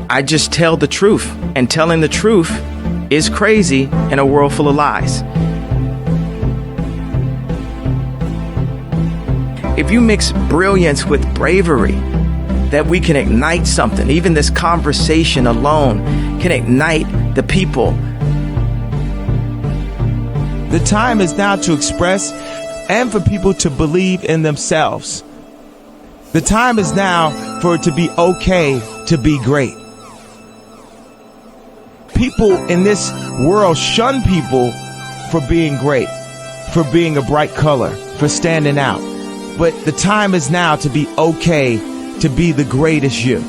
I just tell the truth, and telling the truth is crazy in a world full of lies. If you mix brilliance with bravery, that we can ignite something. Even this conversation alone can ignite the people. The time is now to express and for people to believe in themselves. The time is now for it to be okay to be great. People in this world shun people for being great, for being a bright color, for standing out. But the time is now to be okay to be the greatest you.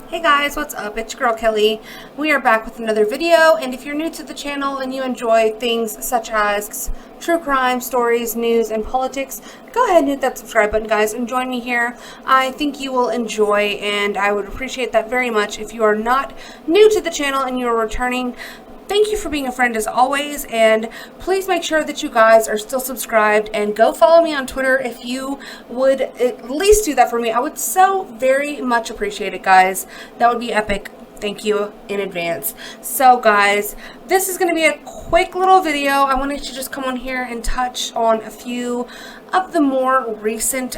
Hey guys, what's up? It's your girl Kelly. We are back with another video, and if you're new to the channel and you enjoy things such as true crime, stories, news, and politics, go ahead and hit that subscribe button, guys, and join me here. I think you will enjoy, and I would appreciate that very much. If you are not new to the channel and you're returning, thank you for being a friend as always, and please make sure that you guys are still subscribed, and go follow me on Twitter if you would at least do that for me. I would so very much appreciate it, guys. That would be epic. Thank you in advance. So guys, this is going to be a quick little video. I wanted to just come on here and touch on a few of the more recent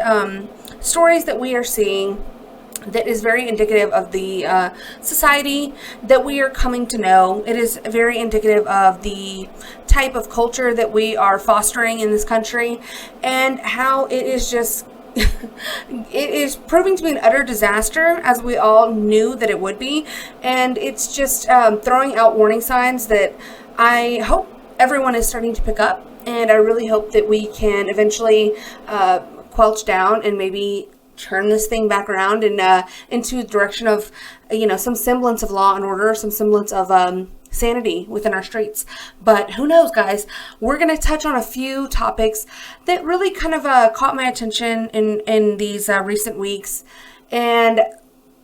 stories that we are seeing that is very indicative of the society that we are coming to know. It is very indicative of the type of culture that we are fostering in this country, and how it is just it is proving to be an utter disaster, as we all knew that it would be. And it's just throwing out warning signs that I hope everyone is starting to pick up, and I really hope that we can eventually quelch down and maybe turn this thing back around and into the direction of, you know, some semblance of law and order, some semblance of sanity within our streets. But who knows, guys? We're going to touch on a few topics that really kind of caught my attention in these recent weeks, and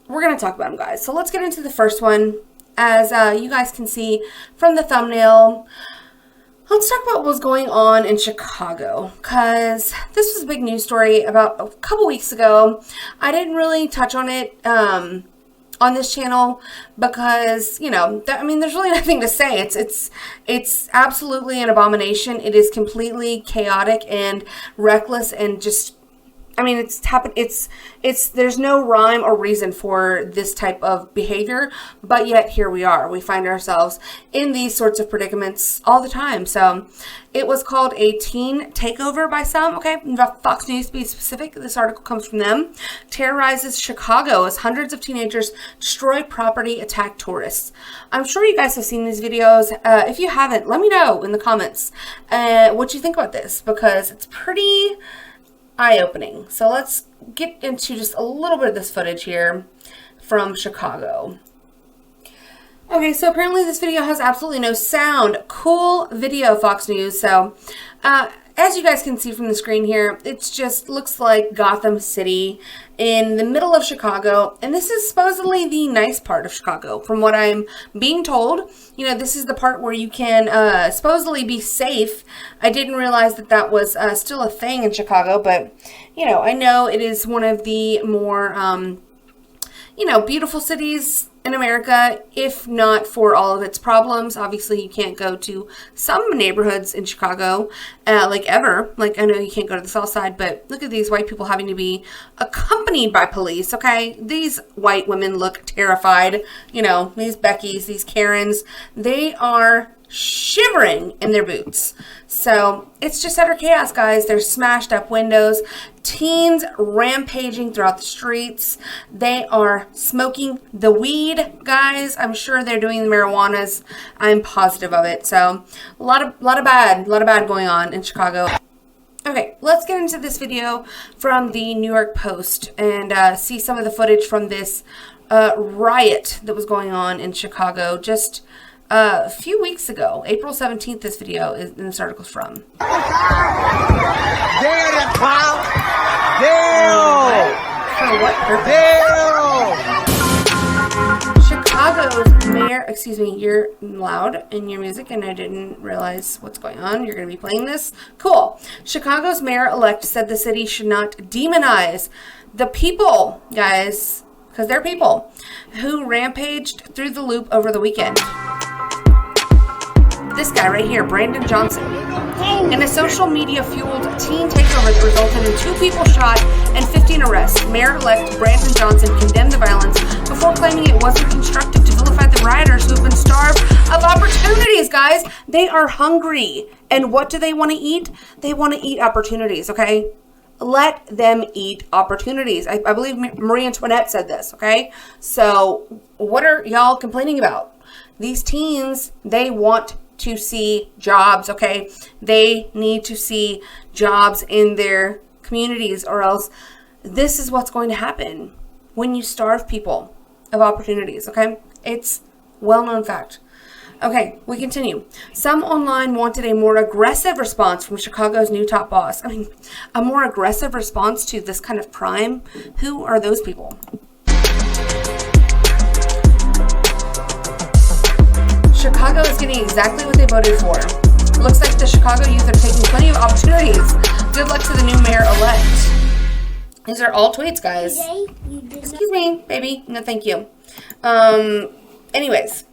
we're going to talk about them, guys. So let's get into the first one. As you guys can see from the thumbnail, let's talk about what was going on in Chicago, because this was a big news story about a couple weeks ago. I didn't really touch on it on this channel because, you know, I mean, there's really nothing to say. It's absolutely an abomination. It is completely chaotic and reckless, and just, I mean, it's happened. There's no rhyme or reason for this type of behavior, but yet here we are. We find ourselves in these sorts of predicaments all the time. So it was called a teen takeover by some. Okay, Fox News to be specific. This article comes from them. Terrorizes Chicago as hundreds of teenagers destroy property, attack tourists. I'm sure you guys have seen these videos. If you haven't, let me know in the comments what you think about this, because it's pretty eye-opening. So let's get into just a little bit of this footage here from Chicago. Okay, so apparently this video has absolutely no sound. Cool video, Fox News. So as you guys can see from the screen here, it just looks like Gotham City in the middle of Chicago, and this is supposedly the nice part of Chicago from what I'm being told. You know, this is the part where you can supposedly be safe. I didn't realize that that was still a thing in Chicago, but, you know, I know it is one of the more, you know, beautiful cities in America, if not for all of its problems. Obviously, you can't go to some neighborhoods in Chicago, like ever. Like, I know you can't go to the South Side, but look at these white people having to be accompanied by police, okay? These white women look terrified. You know, these Beckys, these Karens, they are shivering in their boots. So it's just utter chaos, guys. There's smashed up windows, teens rampaging throughout the streets. They are smoking the weed, guys. I'm sure they're doing the marijuanas. I'm positive of it. So a lot of bad going on in Chicago. Okay, let's get into this video from the New York Post and see some of the footage from this riot that was going on in Chicago just a few weeks ago. April 17th, this video is, and this article's from. For what purpose? Chicago's mayor, excuse me, you're loud in your music and I didn't realize what's going on. You're going to be playing this? Cool. Chicago's mayor-elect said the city should not demonize the people, guys. because they're people who rampaged through the loop over the weekend. This guy right here, Brandon Johnson, in a social media-fueled teen takeover that resulted in 2 people shot and 15 arrests. Mayor-elect Brandon Johnson condemned the violence before claiming it wasn't constructive to vilify the rioters who've been starved of opportunities, guys. They are hungry. And what do they want to eat? They want to eat opportunities, okay? Let them eat opportunities. I believe Marie Antoinette said this, okay? So what are y'all complaining about? These teens, they want to see jobs, okay? They need to see jobs in their communities, or else this is what's going to happen when you starve people of opportunities, okay? It's well-known fact. Okay, we continue. Some online wanted a more aggressive response from Chicago's new top boss. I mean, a more aggressive response to this kind of crime? Who are those people? Chicago is getting exactly what they voted for. Looks like the Chicago youth are taking plenty of opportunities. Good luck to the new mayor-elect. These are all tweets, guys. Excuse me, baby. No, thank you. Anyways.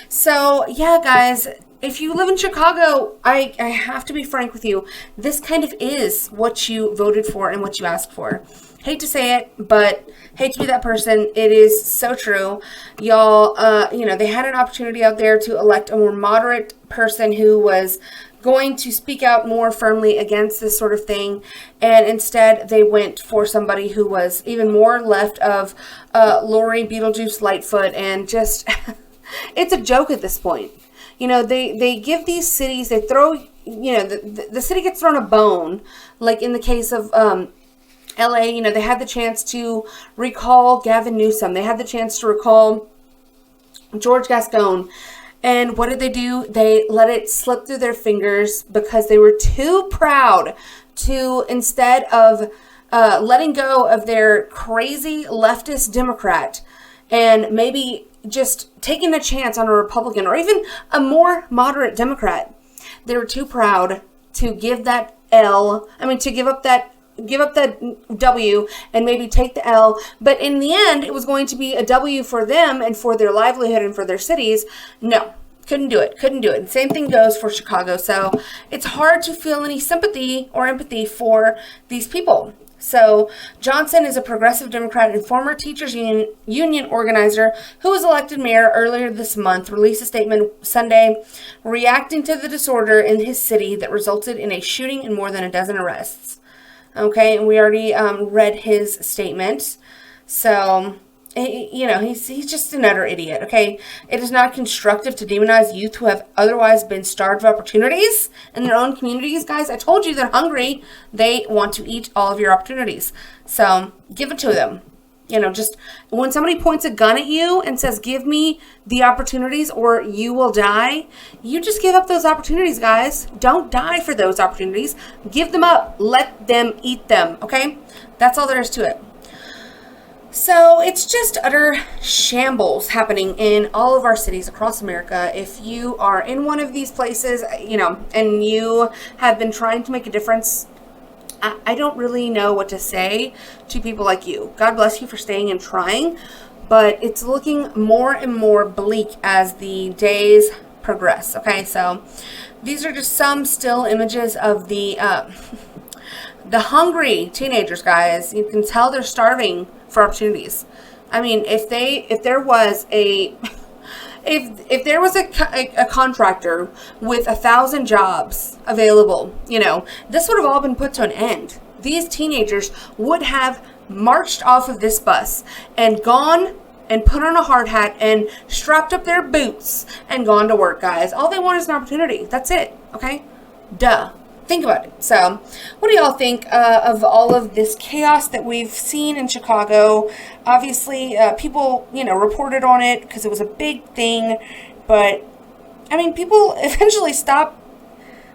So, yeah, guys, if you live in Chicago, I have to be frank with you. This kind of is what you voted for and what you asked for. Hate to say it, but hate to be that person. It is so true. Y'all, they had an opportunity out there to elect a more moderate person who was going to speak out more firmly against this sort of thing. And instead, they went for somebody who was even more left of Lori Beetlejuice Lightfoot, and just, it's a joke at this point. You know, they give these cities, they throw, the city gets thrown a bone, like in the case of LA, they had the chance to recall Gavin Newsom. They had the chance to recall George Gascon. And what did they do? They let it slip through their fingers because they were too proud to, instead of letting go of their crazy leftist Democrat and maybe just taking a chance on a Republican or even a more moderate Democrat, they were too proud to give that to give up that W and maybe take the L. But in the end, it was going to be a W for them and for their livelihood and for their cities. No, couldn't do it. And same thing goes for Chicago. So it's hard to feel any sympathy or empathy for these people. So Johnson is a progressive Democrat and former teachers union organizer who was elected mayor earlier this month, released a statement Sunday reacting to the disorder in his city that resulted in a shooting and more than a dozen arrests. Okay, and we already read his statement. So, he's just an utter idiot, okay? It is not constructive to demonize youth who have otherwise been starved of opportunities in their own communities. Guys, I told you they're hungry. They want to eat all of your opportunities. So, give it to them. Just when somebody points a gun at you and says, give me the opportunities or you will die, you just give up those opportunities, guys. Don't die for those opportunities. Give them up. Let them eat them, okay? That's all there is to it. So it's just utter shambles happening in all of our cities across America. If you are in one of these places, and you have been trying to make a difference, I don't really know what to say to people like you. God bless you for staying and trying, but it's looking more and more bleak as the days progress, okay? So these are just some still images of the hungry teenagers, guys. You can tell they're starving for opportunities. I mean, if there was a contractor with 1,000 jobs available, this would have all been put to an end. These teenagers would have marched off of this bus and gone and put on a hard hat and strapped up their boots and gone to work, guys. All they want is an opportunity. That's it. Okay? Duh. Think about it. So, what do y'all think of all of this chaos that we've seen in Chicago? Obviously, people, reported on it because it was a big thing. But, I mean, people eventually stop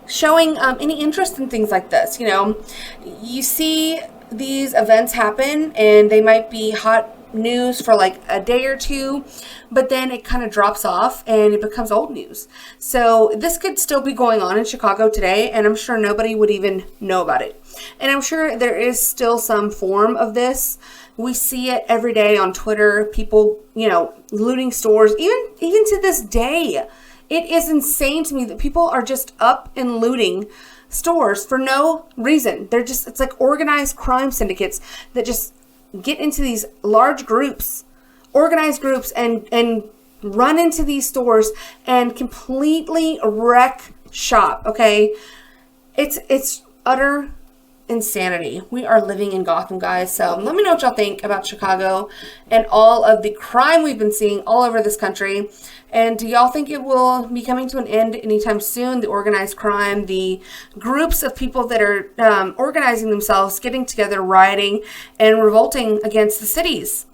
showing any interest in things like this. You see these events happen and they might be hot news for like a day or two, but then it kind of drops off and it becomes old news. So this could still be going on in Chicago today, and I'm sure nobody would even know about it. And I'm sure there is still some form of this We see it every day on Twitter. People, looting stores. Even to this day, it is insane to me that people are just up and looting stores for no reason. It's like organized crime syndicates that just get into these large groups, organized groups, and run into these stores and completely wreck shop. Okay, it's utter insanity. We are living in Gotham, guys. So let me know what y'all think about Chicago and all of the crime we've been seeing all over this country. And do y'all think it will be coming to an end anytime soon? The organized crime, the groups of people that are organizing themselves, getting together, rioting, and revolting against the cities.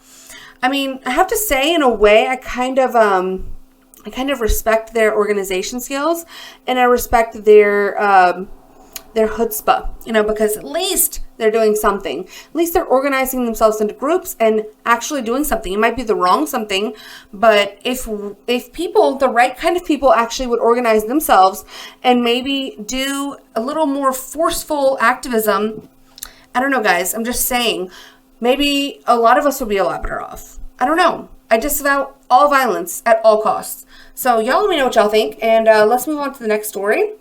I mean, I have to say, in a way, I kind of respect their organization skills, and I respect their chutzpah, because at least they're doing something. At least they're organizing themselves into groups and actually doing something. It might be the wrong something, but if people, the right kind of people, actually would organize themselves and maybe do a little more forceful activism, I don't know, guys. I'm just saying, maybe a lot of us would be a lot better off. I don't know. I disavow all violence at all costs. So y'all let me know what y'all think, and let's move on to the next story.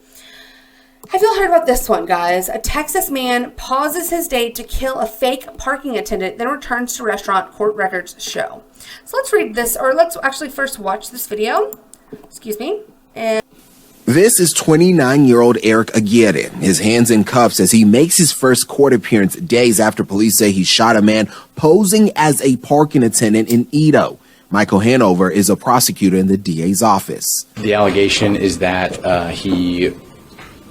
Have y'all heard about this one, guys? A Texas man pauses his date to kill a fake parking attendant, then returns to restaurant, court records show. So let's read this, or let's actually first watch this video. Excuse me. And this is 29-year-old Eric Aguirre, his hands in cuffs as he makes his first court appearance days after police say he shot a man posing as a parking attendant in Edo. Michael Hanover is a prosecutor in the DA's office. The allegation is that he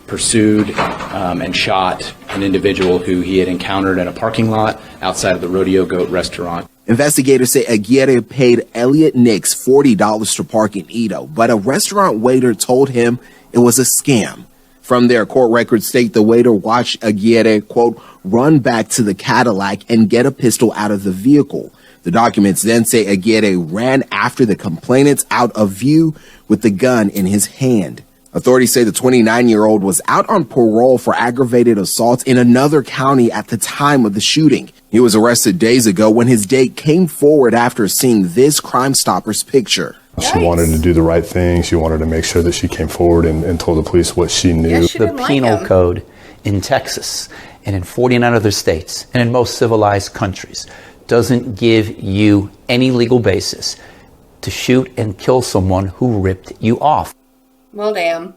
pursued and shot an individual who he had encountered in a parking lot outside of the Rodeo Goat restaurant. Investigators say Aguirre paid Elliot Nix $40 to park in Edo, but a restaurant waiter told him it was a scam. From there, court records state the waiter watched Aguirre, quote, run back to the Cadillac and get a pistol out of the vehicle. The documents then say Aguirre ran after the complainants out of view with the gun in his hand. Authorities say the 29-year-old was out on parole for aggravated assault in another county at the time of the shooting. He was arrested days ago when his date came forward after seeing this Crime Stoppers picture. She wanted to do the right thing. She wanted to make sure that she came forward and told the police what she knew. Yes, The penal code in Texas and in 49 other states and in most civilized countries doesn't give you any legal basis to shoot and kill someone who ripped you off. Well, damn.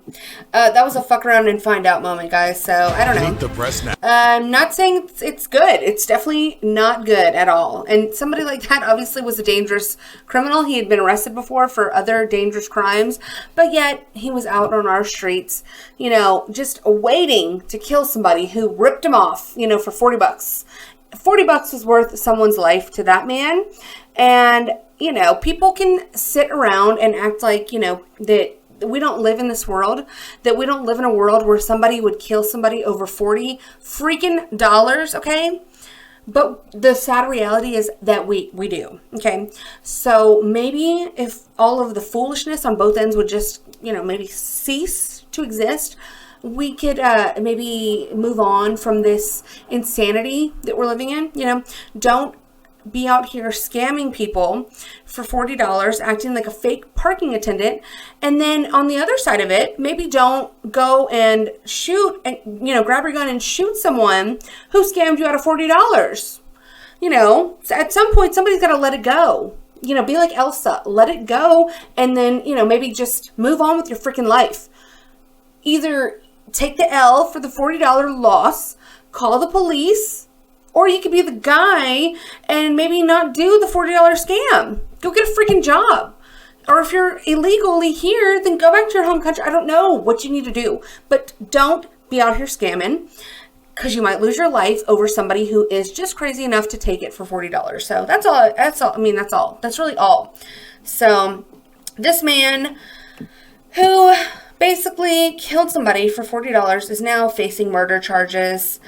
That was a fuck around and find out moment, guys. So, I don't know. I'm not saying it's good. It's definitely not good at all. And somebody like that obviously was a dangerous criminal. He had been arrested before for other dangerous crimes. But yet, he was out on our streets, just waiting to kill somebody who ripped him off, for $40. $40 was worth someone's life to that man. And, people can sit around and act like, that we don't live in this world, that we don't live in a world where somebody would kill somebody over $40 freaking dollars, okay? But the sad reality is that we do, okay? So maybe if all of the foolishness on both ends would just, maybe cease to exist, we could maybe move on from this insanity that we're living in. Don't be out here scamming people for $40, acting like a fake parking attendant. And then on the other side of it, maybe don't go and shoot and, grab your gun and shoot someone who scammed you out of $40. At some point, somebody's got to let it go. Be like Elsa, let it go. And then, maybe just move on with your freaking life. Either take the L for the $40 loss, call the police, or you could be the guy and maybe not do the $40 scam. Go get a freaking job. Or if you're illegally here, then go back to your home country. I don't know what you need to do. But don't be out here scamming, because you might lose your life over somebody who is just crazy enough to take it for $40. So that's all. That's all. That's really all. So this man who basically killed somebody for $40 is now facing murder charges.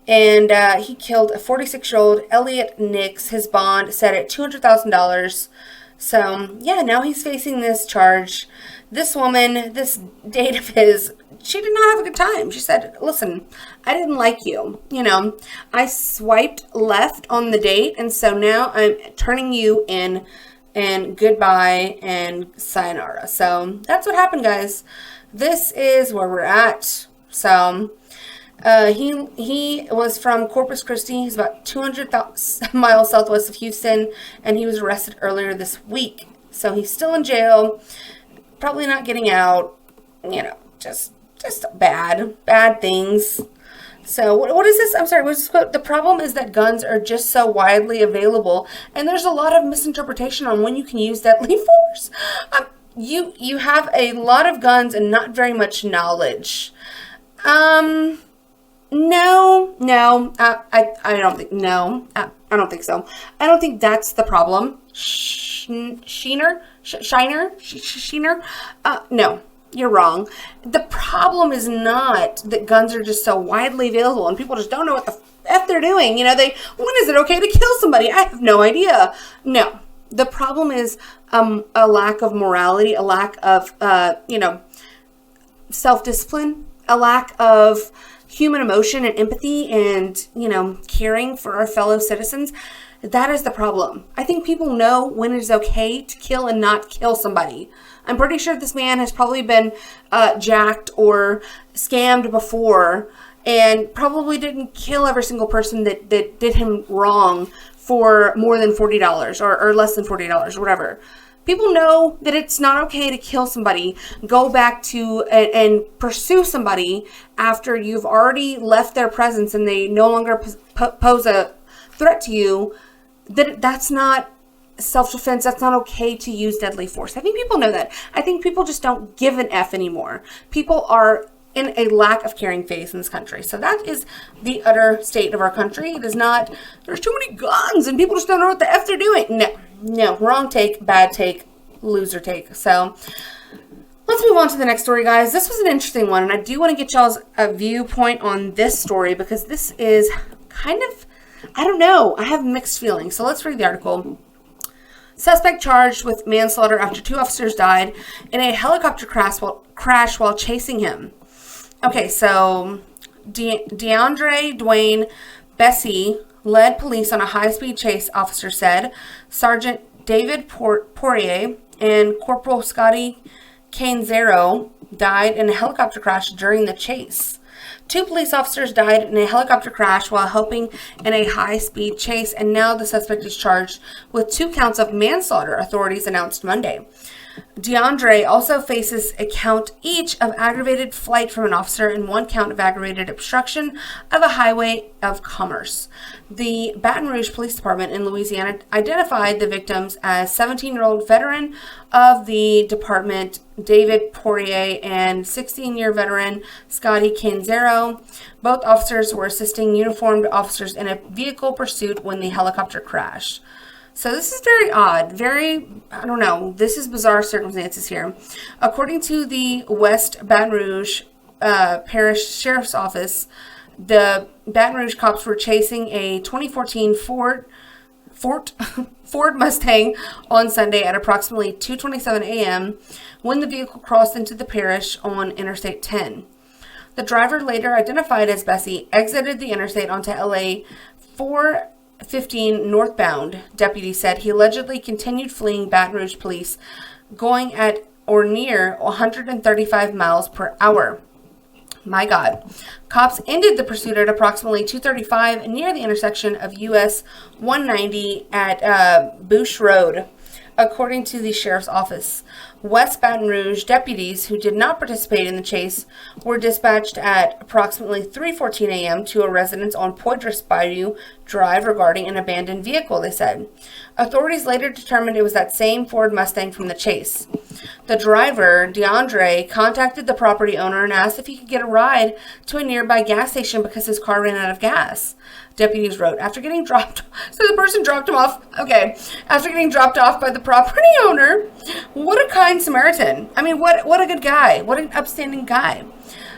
And he killed a 46-year-old Elliot Nix. His bond set at $200,000. So, yeah, now he's facing this charge. This woman, this date of his, she did not have a good time. She said, listen, I didn't like you. You know, I swiped left on the date, and so now I'm turning you in, and goodbye and sayonara. So that's what happened, guys. This is where we're at. So he was from Corpus Christi. He's about 200 miles southwest of Houston, and he was arrested earlier this week. So he's still in jail, probably not getting out. You know, just bad things. So what is this? I'm sorry, what's this quote? The problem is that guns are just so widely available, and there's a lot of misinterpretation on when you can use deadly force. You have a lot of guns and not very much knowledge. No, I don't think, no, I don't think so. I don't think that's the problem. Sheener? No, you're wrong. The problem is not that guns are just so widely available and people just don't know what the F they're doing. You know, when is it okay to kill somebody? I have no idea. No, the problem is a lack of morality, a lack of, self-discipline, a lack of human emotion and empathy and, caring for our fellow citizens. That is the problem. I think people know when it is okay to kill and not kill somebody. I'm pretty sure this man has probably been jacked or scammed before and probably didn't kill every single person that did him wrong for more than $40 or less than $40 or whatever. People know that it's not okay to kill somebody, go back to and pursue somebody after you've already left their presence and they no longer pose a threat to you. That's not self-defense. That's not okay to use deadly force. I think people know that. I think people just don't give an F anymore. People are in a lack of caring phase in this country. So that is the utter state of our country. It is not, there's too many guns and people just don't know what the F they're doing. No, wrong take, bad take, loser take. So let's move on to the next story, guys. This was an interesting one, and I do want to get y'all's viewpoint on this story because this is kind of, I don't know, I have mixed feelings. So let's read the article. Suspect charged with manslaughter after 2 officers died in a helicopter crash while chasing him. Okay, so DeAndre Dwayne Bessie led police on a high-speed chase, officer said. Sergeant David Poirier and Corporal Scotty Canzero died in a helicopter crash during the chase. 2 police officers died in a helicopter crash while helping in a high-speed chase, and now the suspect is charged with 2 counts of manslaughter, authorities announced Monday. DeAndre also faces a count each of aggravated flight from an officer and 1 count of aggravated obstruction of a highway of commerce. The Baton Rouge Police Department in Louisiana identified the victims as 17-year-old veteran of the department David Poirier and 16-year veteran Scotty Canzero. Both officers were assisting uniformed officers in a vehicle pursuit when the helicopter crashed. So this is very odd, I don't know, this is bizarre circumstances here. According to the West Baton Rouge Parish Sheriff's Office, the Baton Rouge cops were chasing a 2014 Ford Mustang on Sunday at approximately 2:27 a.m. when the vehicle crossed into the parish on Interstate 10. The driver, later identified as Bessie, exited the interstate onto LA 415 northbound. Deputies said he allegedly continued fleeing Baton Rouge police, going at or near 135 miles per hour. My God. Cops ended the pursuit at approximately 2:35 near the intersection of US 190 at Bouche Road. According to the sheriff's office, West Baton Rouge deputies who did not participate in the chase were dispatched at approximately 3:14 a.m. to a residence on Poydras Bayou Drive regarding an abandoned vehicle, they said. Authorities later determined it was that same Ford Mustang from the chase. The driver, DeAndre, contacted the property owner and asked if he could get a ride to a nearby gas station because his car ran out of gas. Deputies wrote, after getting dropped, so the person dropped him off, after getting dropped off by the property owner. What a kind Samaritan. I mean, what a good guy. What an upstanding guy.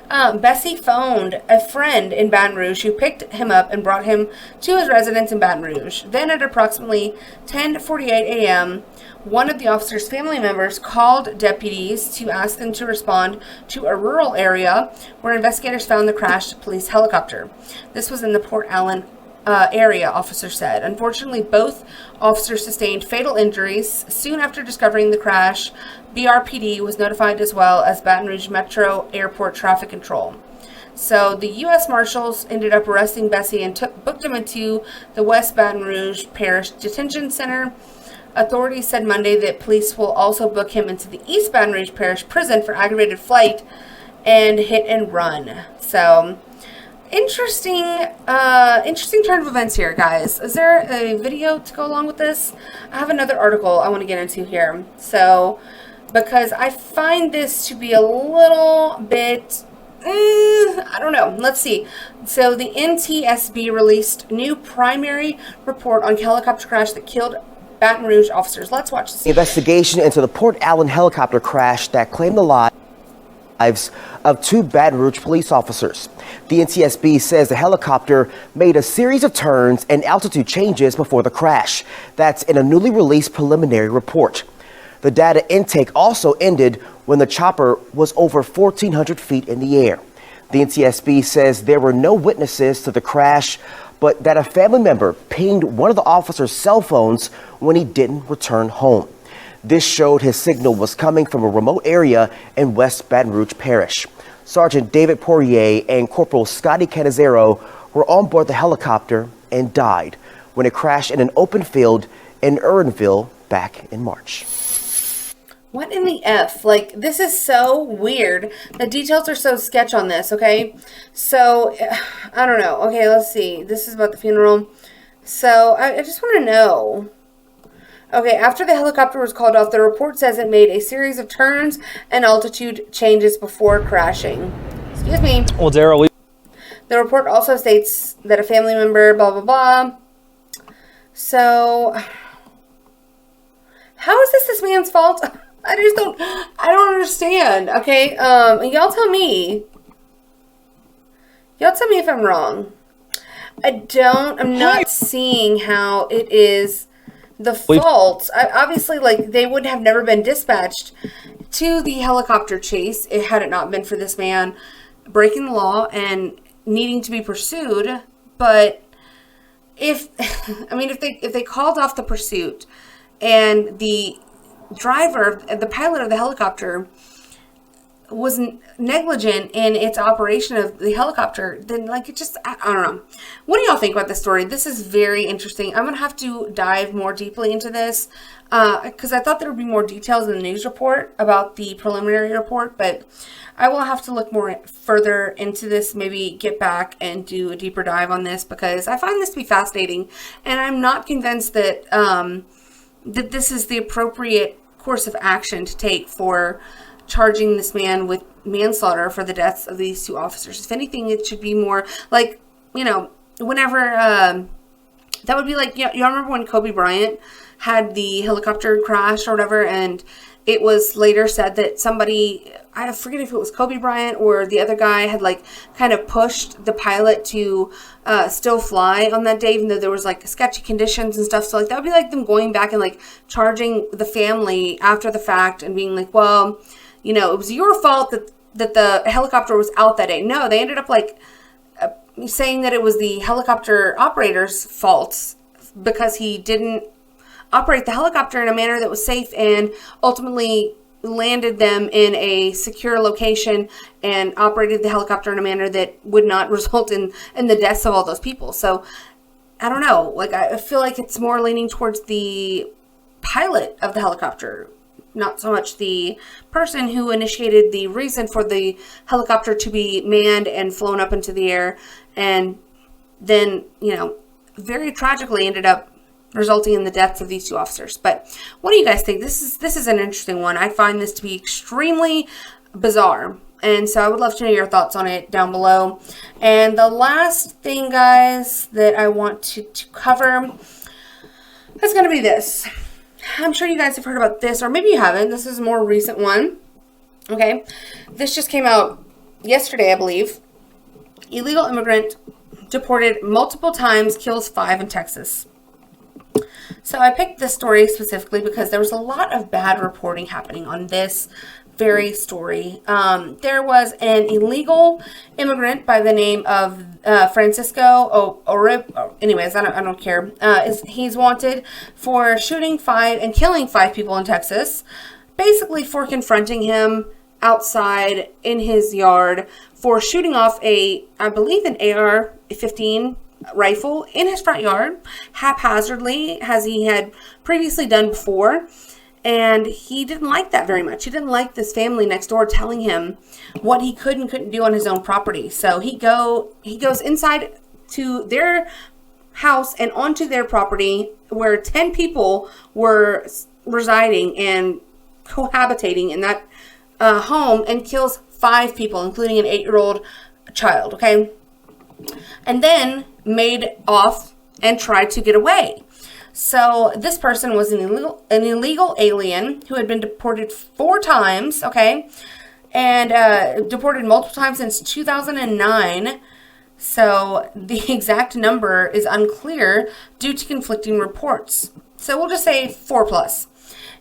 Bessie phoned a friend in Baton Rouge who picked him up and brought him to his residence in Baton Rouge. Then at approximately 10:48 a.m., one of the officer's family members called deputies to ask them to respond to a rural area where investigators found the crashed police helicopter. This was in the Port Allen area, officer said. Unfortunately, both officers sustained fatal injuries. Soon after discovering the crash, BRPD was notified as well as Baton Rouge Metro Airport Traffic Control. So the U.S. Marshals ended up arresting Bessie and booked him into the West Baton Rouge Parish Detention Center. Authorities said Monday that police will also book him into the East Baton Rouge Parish Prison for aggravated flight and hit and run. So interesting turn of events here, guys. Is there a video to go along with this? I have another article I want to get into here. So, because I find this to be a little bit, I don't know. Let's see. So the NTSB released new primary report on helicopter crash that killed Baton Rouge officers. Let's watch this. Investigation into the Port Allen helicopter crash that claimed the lives of 2 Baton Rouge police officers. The NTSB says the helicopter made a series of turns and altitude changes before the crash. That's in a newly released preliminary report. The data intake also ended when the chopper was over 1,400 feet in the air. The NTSB says there were no witnesses to the crash, but that a family member pinged one of the officer's cell phones when he didn't return home. This showed his signal was coming from a remote area in West Baton Rouge Parish. Sergeant David Poirier and Corporal Scotty Canizero were on board the helicopter and died when it crashed in an open field in Erinville back in March. What in the F? Like, this is so weird. The details are so sketch on this, okay? So, I don't know. Okay, let's see. This is about the funeral. So, I just want to know. Okay, after the helicopter was called off, the report says it made a series of turns and altitude changes before crashing. Excuse me. Well, Daryl, The report also states that a family member, blah, blah, blah. So, how is this man's fault? I don't understand. Okay, y'all tell me. Y'all tell me if I'm wrong. I'm not seeing how it is the fault. Obviously, like, they would have never been dispatched to the helicopter chase had it not been for this man breaking the law and needing to be pursued. But if they called off the pursuit and the driver, the pilot of the helicopter, was negligent in its operation of the helicopter, then, like, it just, I don't know. What do y'all think about this story? This is very interesting. I'm going to have to dive more deeply into this because I thought there would be more details in the news report about the preliminary report, but I will have to look more further into this, maybe get back and do a deeper dive on this because I find this to be fascinating, and I'm not convinced that that this is the appropriate course of action to take for charging this man with manslaughter for the deaths of these 2 officers. If anything, it should be more like, whenever that would be like, y'all remember when Kobe Bryant had the helicopter crash or whatever, and it was later said that somebody, I forget if it was Kobe Bryant or the other guy, had like kind of pushed the pilot to still fly on that day, even though there was like sketchy conditions and stuff. So like that would be like them going back and like charging the family after the fact and being like, well, it was your fault that the helicopter was out that day. No, they ended up like saying that it was the helicopter operator's fault because he didn't operate the helicopter in a manner that was safe and ultimately landed them in a secure location and operated the helicopter in a manner that would not result in the deaths of all those people. So I don't know, like I feel like it's more leaning towards the pilot of the helicopter, not so much the person who initiated the reason for the helicopter to be manned and flown up into the air and then, very tragically ended up resulting in the deaths of these 2 officers. But what do you guys think? This is an interesting one. I find this to be extremely bizarre. And so I would love to know your thoughts on it down below. And the last thing, guys, that I want to cover is going to be this. I'm sure you guys have heard about this, or maybe you haven't. This is a more recent one. Okay. This just came out yesterday, I believe. Illegal immigrant deported multiple times, kills 5 in Texas. So I picked this story specifically because there was a lot of bad reporting happening on this very story. There was an illegal immigrant by the name of Francisco anyways, I don't care. He's wanted for shooting 5 and killing 5 people in Texas, basically for confronting him outside in his yard for shooting off I believe an AR-15 rifle in his front yard haphazardly, as he had previously done before. And he didn't like that very much. He didn't like this family next door telling him what he could and couldn't do on his own property. So he goes inside to their house and onto their property where 10 people were residing and cohabitating in that home, and kills 5 people, including an 8-year-old child, okay? And then made off and tried to get away. So this person was an illegal alien who had been deported 4 times, okay? And deported multiple times since 2009. So the exact number is unclear due to conflicting reports. So we'll just say 4+.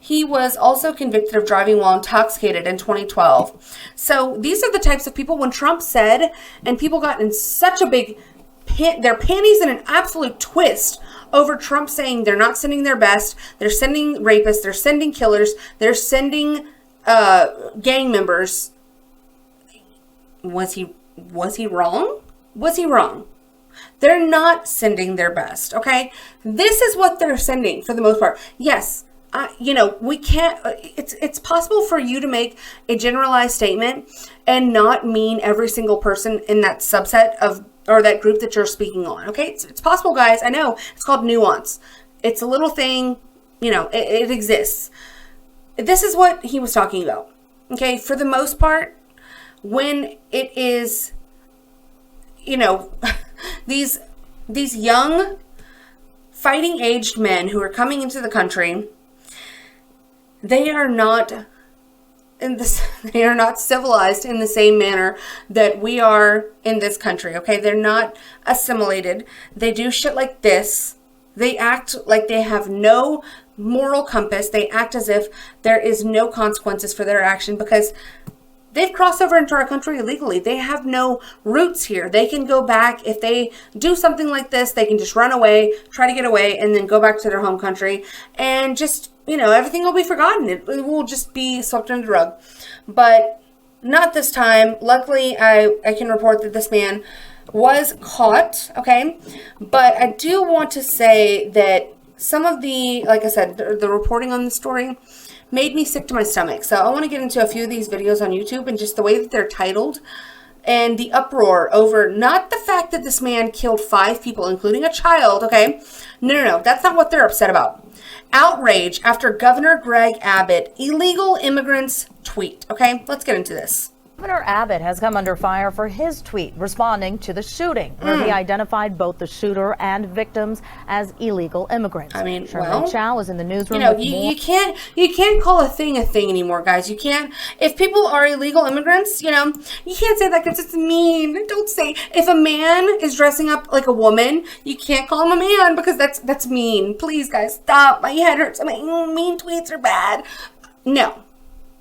He was also convicted of driving while intoxicated in 2012. So these are the types of people, when Trump said, and people got in such a big, their panties in an absolute twist over Trump saying they're not sending their best, they're sending rapists, they're sending killers, they're sending gang members. Was he wrong? Was he wrong? They're not sending their best, okay? This is what they're sending for the most part. Yes, we can't, it's possible for you to make a generalized statement and not mean every single person in that subset of, or that group that you're speaking on, okay? It's possible, guys. I know. It's called nuance. It's a little thing, it exists. This is what he was talking about, okay? For the most part, when it is, these young fighting-aged men who are coming into the country, they are not civilized in the same manner that we are in this country, okay? They're not assimilated. They do shit like this. They act like they have no moral compass. They act as if there is no consequences for their action because they've crossed over into our country illegally. They have no roots here. They can go back. If they do something like this, they can just run away, try to get away, and then go back to their home country and just, everything will be forgotten. It will just be swept under the rug. But not this time. Luckily, I can report that this man was caught, okay? But I do want to say that some of the, like I said, the reporting on the story made me sick to my stomach. So I want to get into a few of these videos on YouTube and just the way that they're titled and the uproar over not the fact that this man killed 5 people, including a child, okay? No. That's not what they're upset about. Outrage after Governor Greg Abbott illegal immigrants tweet, okay? Let's get into this. Governor Abbott has come under fire for his tweet responding to the shooting, where he identified both the shooter and victims as illegal immigrants. I mean, Sherman Chow was in the newsroom. You can't call a thing anymore, guys. You can't. If people are illegal immigrants, you can't say that because it's mean. Don't say, if a man is dressing up like a woman, you can't call him a man because that's mean. Please, guys, stop. My head hurts. Mean tweets are bad. No,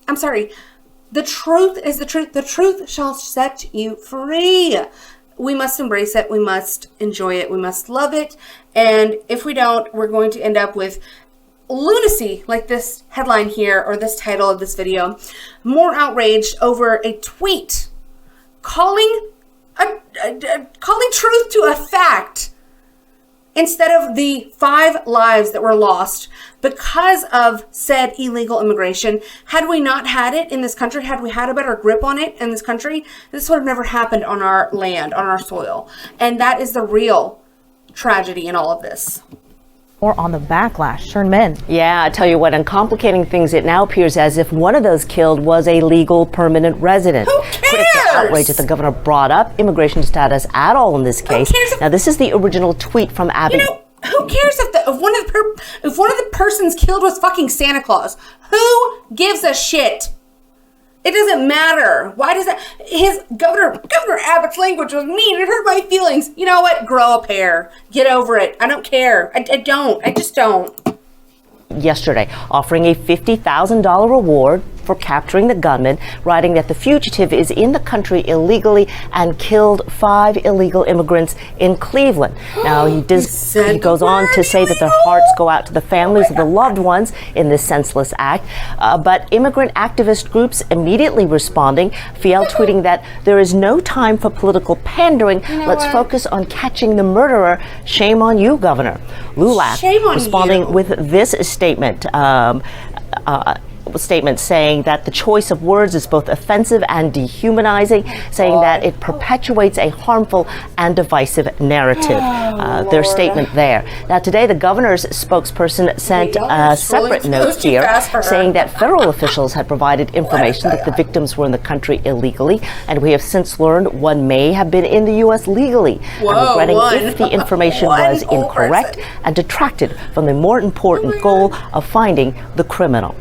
I'm sorry. The truth is the truth. The truth shall set you free. We must embrace it. We must enjoy it. We must love it. And if we don't, we're going to end up with lunacy like this headline here or this title of this video. More outraged over a tweet calling truth to a fact instead of the 5 lives that were lost because of said illegal immigration. Had we not had it in this country, had we had a better grip on it in this country, this would have never happened on our land, on our soil. And that is the real tragedy in all of this. Or on the backlash, Sherman. Yeah, I tell you what, and complicating things, it now appears as if one of those killed was a legal permanent resident. Who cares? Critical outrage that the governor brought up immigration status at all in this case. Now, this is the original tweet from Abby. Who cares if one of the persons killed was fucking Santa Claus? Who gives a shit? It doesn't matter. Why does that? His Governor Abbott's language was mean. It hurt my feelings. You know what? Grow a pair. Get over it. I don't care. I don't. I just don't. Yesterday, offering a $50,000 reward for capturing the gunman, writing that the fugitive is in the country illegally and killed 5 illegal immigrants in Cleveland. Now, he goes on to say that their hearts go out to the families of the loved ones in this senseless act. But immigrant activist groups immediately responding, Fiel tweeting that there is no time for political pandering. Let's focus on catching the murderer. Shame on you, Governor. Lulac responding with this statement. Statement saying that the choice of words is both offensive and dehumanizing, saying that it perpetuates a harmful and divisive narrative. Their statement there. Now, today, the governor's spokesperson sent a separate note here saying that federal officials had provided information that the victims were in the country illegally, and we have since learned one may have been in the U.S. legally, and regretting if the information was incorrect and detracted from the more important goal of finding the criminal.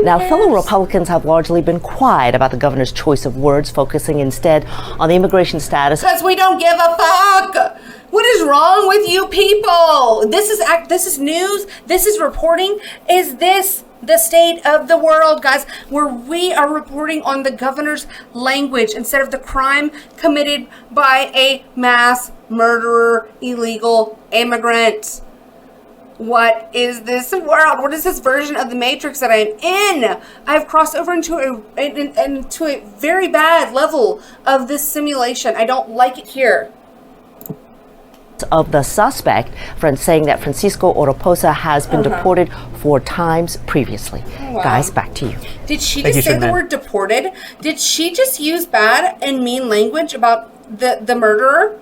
Now, fellow Republicans have largely been quiet about the governor's choice of words, focusing instead on the immigration status. Because we don't give a fuck. What is wrong with you people? This is news. This is reporting. Is this the state of the world, guys, where we are reporting on the governor's language instead of the crime committed by a mass murderer, illegal immigrant? What is this world? What is this version of the Matrix that I'm in? I've crossed over into a very bad level of this simulation. I don't like it here. Of the suspect, friends saying that Francisco Oropesa has been deported 4 times previously. Wow. Guys, back to you. Did she just say the word deported? Did she just use bad and mean language about the murderer?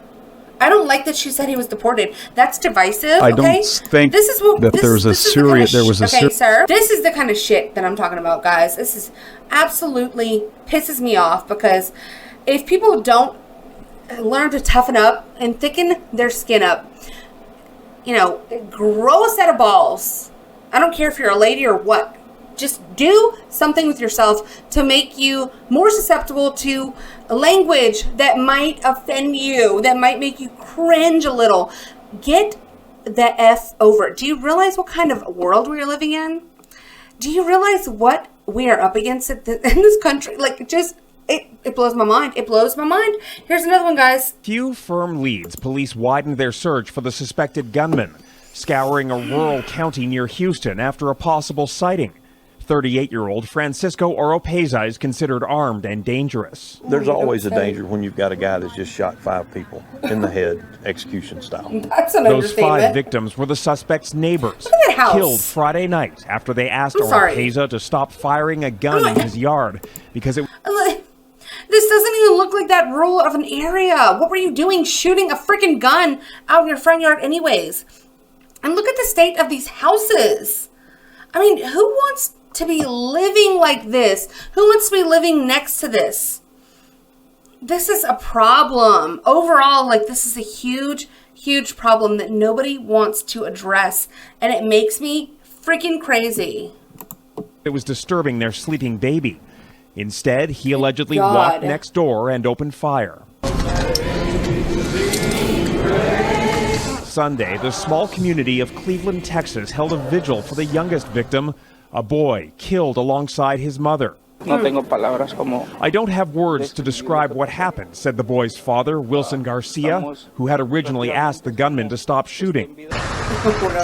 I don't like that she said he was deported. That's divisive. I don't think this is what, that there's a serious. There was a okay, sir. This is the kind of shit that I'm talking about, guys. This is absolutely pisses me off, because if people don't learn to toughen up and thicken their skin up, you know, grow a set of balls. I don't care if you're a lady or what. Just do something with yourself to make you more susceptible to language that might offend you, that might make you cringe a little. Get the F over it. Do you realize what kind of world we're living in? Do you realize what we are up against in this country? Like, it blows my mind. It blows my mind. Here's another one, guys. Few firm leads. Police widened their search for the suspected gunman, scouring a rural county near Houston after a possible sighting. 38-year-old Francisco Oropesa is considered armed and dangerous. There's always a danger when you've got a guy that's just shot 5 people in the head, execution style. That's an Those understatement. 5 victims were the suspect's neighbors, Look at that house. killed Friday night after they asked Oropesa to stop firing a gun in his yard because it... This doesn't even look like that rural of an area. What were you doing shooting a freaking gun out in your front yard anyways? And look at the state of these houses. I mean, who wants to be living like this? Who wants to be living next to this? This is a problem. Overall, like, this is a huge, huge problem that nobody wants to address. And it makes me freaking crazy. It was disturbing their sleeping baby. Instead, he allegedly walked next door and opened fire. Sunday, the small community of Cleveland, Texas, held a vigil for the youngest victim, a boy killed alongside his mother. I don't have words to describe what happened, said the boy's father, Wilson Garcia, who had originally asked the gunman to stop shooting.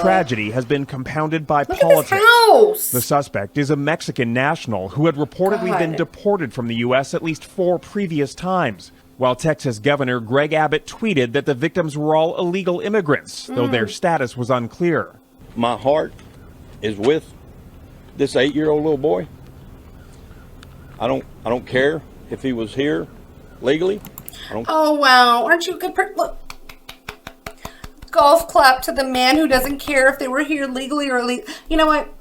Tragedy has been compounded by politics. The suspect is a Mexican national who had reportedly been deported from the U.S. at least 4 previous times, while Texas Governor Greg Abbott tweeted that the victims were all illegal immigrants, though their status was unclear. My heart is with this 8-year-old little boy. I don't care if he was here legally. Oh, wow. Aren't you a good person? Look. Golf clap to the man who doesn't care if they were here legally or illegal. You know what?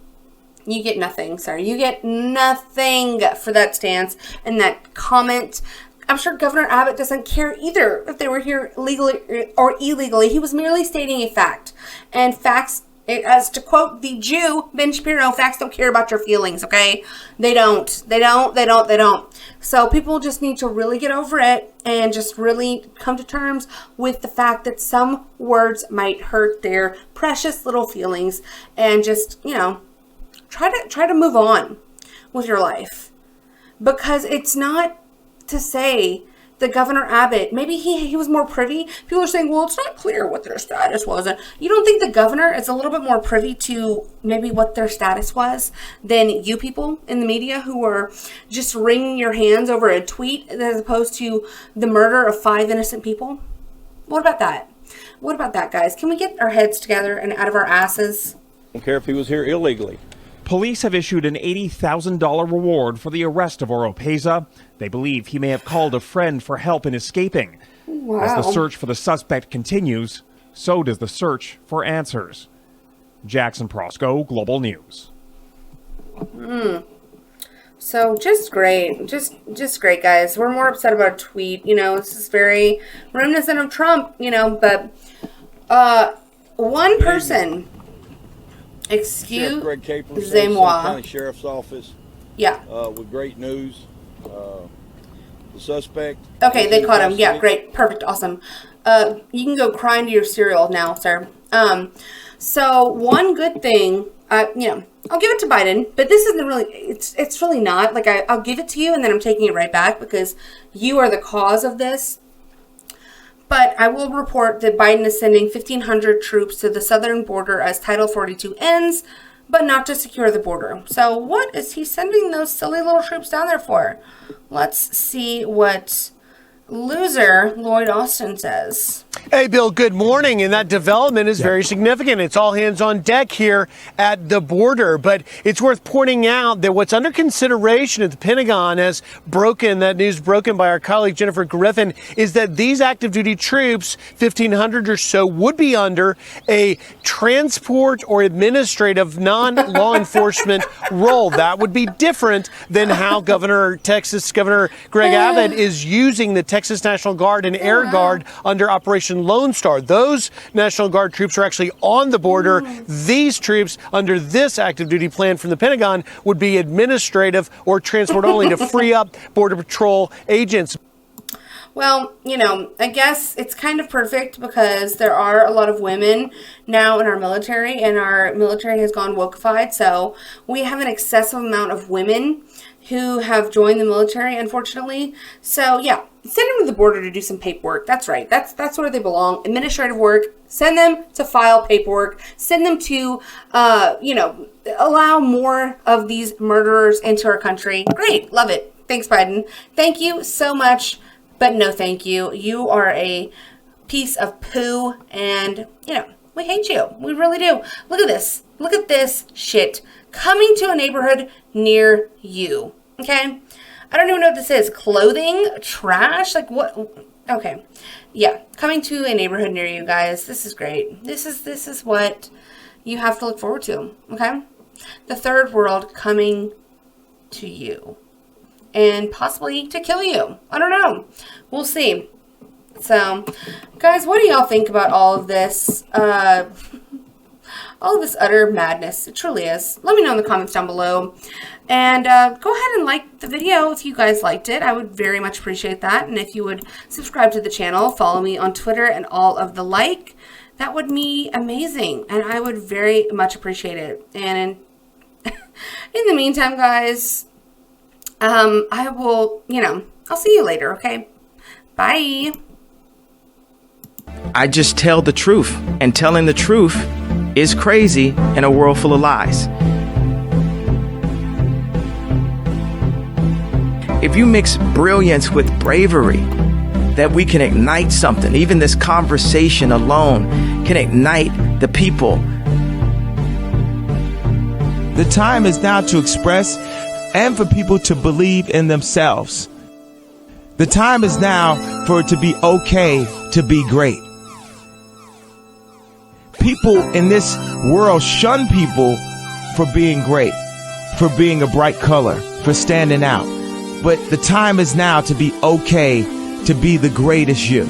You get nothing, sir. You get nothing for that stance and that comment. I'm sure Governor Abbott doesn't care either if they were here legally or illegally. He was merely stating a fact. And facts As to quote the Jew, Ben Shapiro, facts don't care about your feelings, okay? They don't. So people just need to really get over it and just really come to terms with the fact that some words might hurt their precious little feelings, and just, you know, try to move on with your life. Because it's not to say that Governor Abbott, maybe he was more privy. People are saying, well, it's not clear what their status was. And you don't think the governor is a little bit more privy to maybe what their status was than you people in the media who are just wringing your hands over a tweet as opposed to the murder of 5 innocent people? What about that? What about that, guys? Can we get our heads together and out of our asses? I don't care if he was here illegally. Police have issued an $80,000 reward for the arrest of Oropeza. They believe he may have called a friend for help in escaping. Wow. As the search for the suspect continues, so does the search for answers. Jackson Prosco, Global News. So just great. Just great, guys. We're more upset about a tweet. You know, this is very reminiscent of Trump, you know, but one person... Excuse Greg Capers, moi. County Sheriff's Office. Yeah. With great news. The suspect. Okay, they caught him. Yeah, great. Perfect. Awesome. You can go cry into your cereal now, sir. So one good thing, you know, I'll give it to Biden, but this isn't really, it's really not. Like, I'll give it to you and then I'm taking it right back because you are the cause of this. But I will report that Biden is sending 1,500 troops to the southern border as Title 42 ends, but not to secure the border. So what is he sending those silly little troops down there for? Let's see what loser Lloyd Austin says. Hey, Bill, good morning. And that development is very significant. It's all hands on deck here at the border. But it's worth pointing out that what's under consideration at the Pentagon, as broken, that news broken by our colleague Jennifer Griffin, is that these active duty troops, 1,500 or so, would be under a transport or administrative non-law enforcement role. That would be different than how Governor Greg Abbott is using the Texas National Guard and Air Guard under Operation Lone Star. Those National Guard troops are actually on the border. These troops under this active duty plan from the Pentagon would be administrative or transport only to free up Border Patrol agents. Well, you know, I guess it's kind of perfect because there are a lot of women now in our military, and our military has gone wokeified. So we have an excessive amount of women who have joined the military, unfortunately. So yeah, send them to the border to do some paperwork. That's right. That's where they belong. Administrative work. Send them to file paperwork. Send them to, you know, allow more of these murderers into our country. Great. Love it. Thanks, Biden. Thank you so much. But no, thank you. You are a piece of poo, and, you know, we hate you. We really do. Look at this. Look at this shit coming to a neighborhood near you. Okay? I don't even know what this is. Clothing? Trash? Like what? Okay. Yeah. Coming to a neighborhood near you, guys. This is great. This is what you have to look forward to. Okay? The third world coming to you. And possibly to kill you. I don't know. We'll see. So, guys, what do y'all think about all of this? All of this utter madness. It truly is. Let me know in the comments down below. And go ahead and like the video if you guys liked it. I would very much appreciate that. And if you would subscribe to the channel, follow me on Twitter and all of the like, that would be amazing. And I would very much appreciate it. And in the meantime, guys, I will, you know, I'll see you later, okay? Bye. I just tell the truth, and telling the truth is crazy in a world full of lies. If you mix brilliance with bravery, that we can ignite something. Even this conversation alone can ignite the people. The time is now to express and for people to believe in themselves. The time is now for it to be okay to be great. People in this world shun people for being great, for being a bright color, for standing out. But the time is now to be okay to be the greatest you.